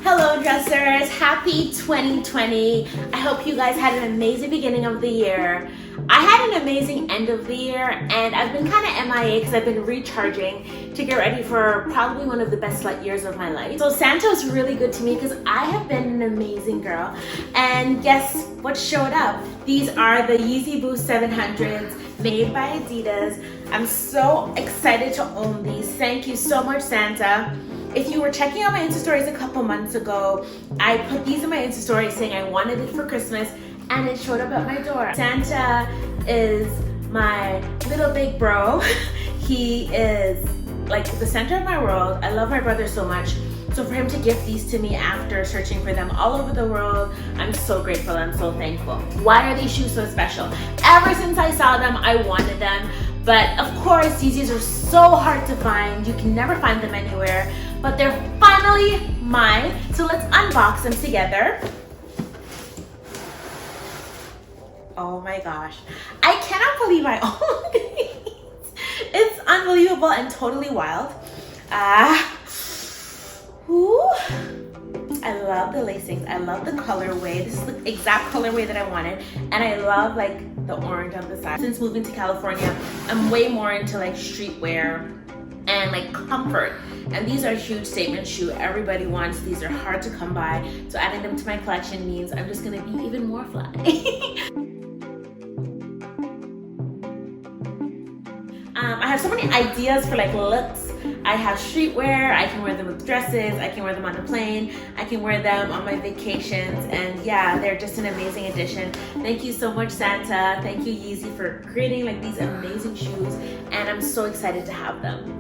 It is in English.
Hello dressers, happy 2020. I hope you guys had an amazing beginning of the year. I had an amazing end of the year, and I've been kind of MIA because I've been recharging to get ready for probably one of the best years of my life. So Santa's really good to me because I have been an amazing girl. And guess what showed up? These are the YEEZY Boost 700s made by Adidas. I'm so excited to own these. Thank you so much, Santa. If you were checking out my Insta stories a couple months ago, I put these in my Insta stories saying I wanted it for Christmas, and it showed up at my door. Santa is my little big bro. He is like the center of my world. I love my brother so much. So for him to gift these to me after searching for them all over the world, I'm so grateful, I'm so thankful. Why are these shoes so special? Ever since I saw them, I wanted them. But of course, these are so hard to find. You can never find them anywhere, but they're finally mine. So let's unbox them together. Oh my gosh. I cannot believe I own these. It's unbelievable and totally wild. I love the lacings. I love the colorway. This is the exact colorway that I wanted. And I love like the orange on the side. Since moving to California, I'm way more into like streetwear and like comfort. And these are a huge statement shoe. Everybody wants these. Are hard to come by. So adding them to my collection means I'm just gonna be even more fly. I have so many ideas for like looks. I have streetwear, I can wear them with dresses, I can wear them on a plane, I can wear them on my vacations, and yeah, they're just an amazing addition. Thank you so much, Santa. Thank you, Yeezy, for creating like these amazing shoes, and I'm so excited to have them.